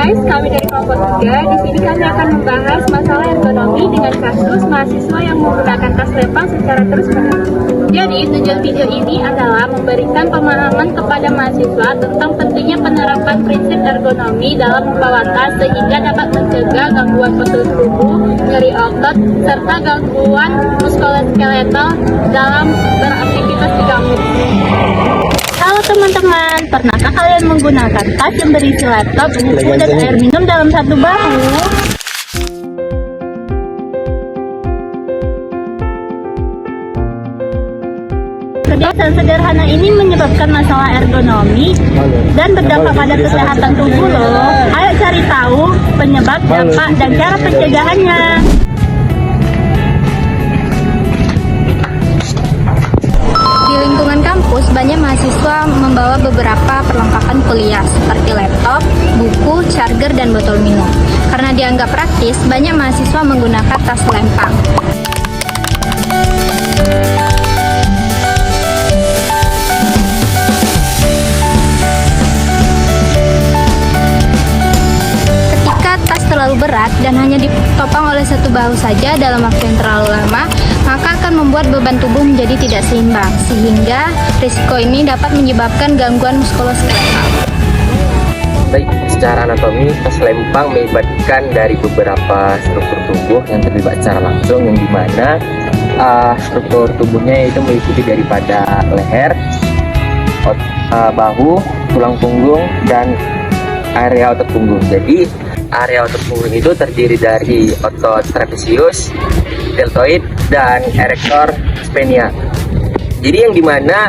guys, kami dari kelompok 3. Di sini kami akan membahas masalah ergonomi dengan kasus mahasiswa yang menggunakan tas lempang secara terus-menerus. Jadi, tujuan video ini adalah memberikan pemahaman kepada mahasiswa tentang pentingnya penerapan prinsip ergonomi dalam membawa tas sehingga dapat mencegah gangguan postur tubuh, nyeri otot, serta gangguan muskuloskeletal dalam beraktivitas di kampus. Halo teman-teman, pernahkah kalian menggunakan tas yang berisi laptop, buku, dan air minum dalam satu bahu? Kebiasaan sederhana ini menyebabkan masalah ergonomi dan berdampak pada kesehatan tubuh loh. Ayo cari tahu penyebab, dampak, dan cara pencegahannya. Di lingkungan kampus, banyak mahasiswa membawa beberapa perlengkapan kuliah seperti laptop, buku, charger, dan botol minum. Karena dianggap praktis, banyak mahasiswa menggunakan tas lempang. Ketika tas terlalu berat dan hanya ditopang oleh satu bahu saja dalam waktu yang terlalu lama, maka akan membuat beban tubuh menjadi tidak seimbang, sehingga risiko ini dapat menyebabkan gangguan muskuloskeletal. Baik, secara anatomi, tas lempang melibatkan dari beberapa struktur tubuh yang terlibat secara langsung, yang dimana struktur tubuhnya itu meliputi daripada leher, bahu, tulang punggung, dan area otot punggung. Jadi, area otot punggung itu terdiri dari otot trapezius, deltoid, dan erector spinae. Jadi yang dimana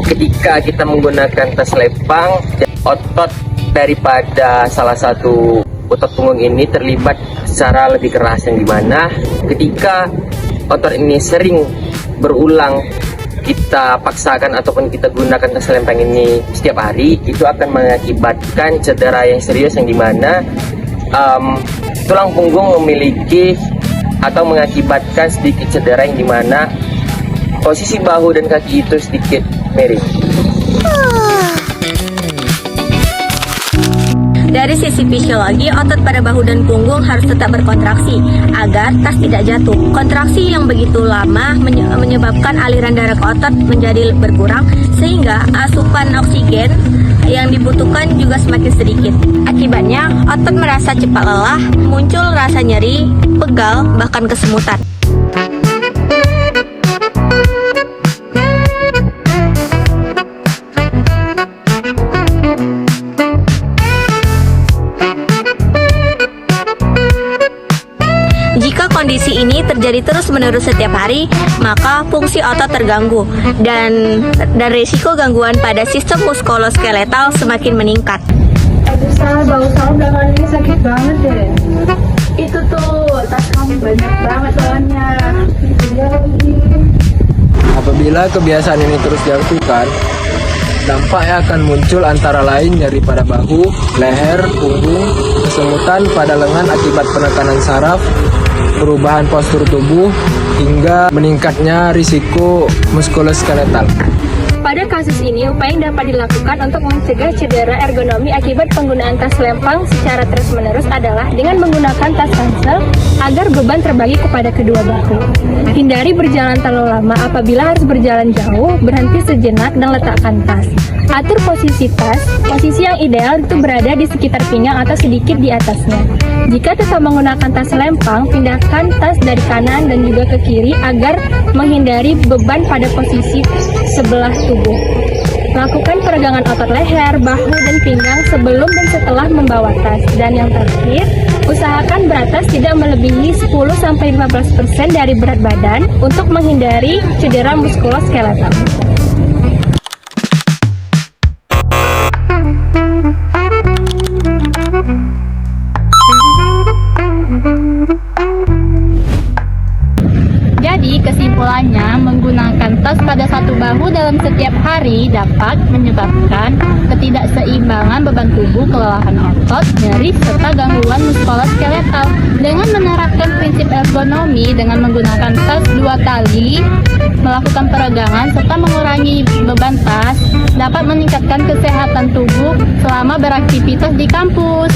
ketika kita menggunakan tas lempang, otot daripada salah satu otot punggung ini terlibat secara lebih keras, yang dimana ketika otot ini sering berulang kita paksakan ataupun kita gunakan tas lempang ini setiap hari, itu akan mengakibatkan cedera yang serius, yang dimana tulang punggung memiliki atau mengakibatkan sedikit cedera, yang dimana posisi bahu dan kaki itu sedikit miring. Dari sisi fisiologi, otot pada bahu dan punggung harus tetap berkontraksi agar tas tidak jatuh. Kontraksi yang begitu lama menyebabkan aliran darah ke otot menjadi berkurang, sehingga asupan oksigen yang dibutuhkan juga semakin sedikit. Akibatnya, otot merasa cepat lelah, muncul rasa nyeri, pegal, bahkan kesemutan. Jika kondisi ini terjadi terus-menerus setiap hari, maka fungsi otot terganggu dan risiko gangguan pada sistem muskuloskeletal semakin meningkat. Aduh Sal, bau Sal belakangan ini sakit banget deh. Itu tuh, tas kamu banyak banget bahannya. Apabila kebiasaan ini terus dilakukan, dampaknya akan muncul antara lain nyeri pada bahu, leher, punggung, kesemutan pada lengan akibat penekanan saraf, perubahan postur tubuh, hingga meningkatnya risiko muskuloskeletal. Pada kasus ini, upaya yang dapat dilakukan untuk mencegah cedera ergonomi akibat penggunaan tas lempang secara terus-menerus adalah dengan menggunakan tas ransel agar beban terbagi kepada kedua bahu. Hindari berjalan terlalu lama. Apabila harus berjalan jauh, berhenti sejenak dan letakkan tas. Atur posisi tas. Posisi yang ideal itu berada di sekitar pinggang atau sedikit di atasnya. Jika tetap menggunakan tas lempang, pindahkan tas dari kanan dan juga ke kiri agar menghindari beban pada posisi sebelah tubuh. Lakukan peregangan otot leher, bahu, dan pinggang sebelum dan setelah membawa tas. Dan yang terakhir, usahakan berat tas tidak melebihi 10-15% dari berat badan untuk menghindari cedera muskuloskeletal. Jadi kesimpulannya, menggunakan tas pada satu bahu dalam setiap hari dapat menyebabkan ketidakseimbangan beban tubuh, kelelahan otot, nyeri, serta gangguan muskuloskeletal. Dengan menerapkan prinsip ergonomi dengan menggunakan tas 2 tali melakukan peregangan, serta mengurangi beban tas dapat meningkatkan kesehatan tubuh selama beraktivitas di kampus.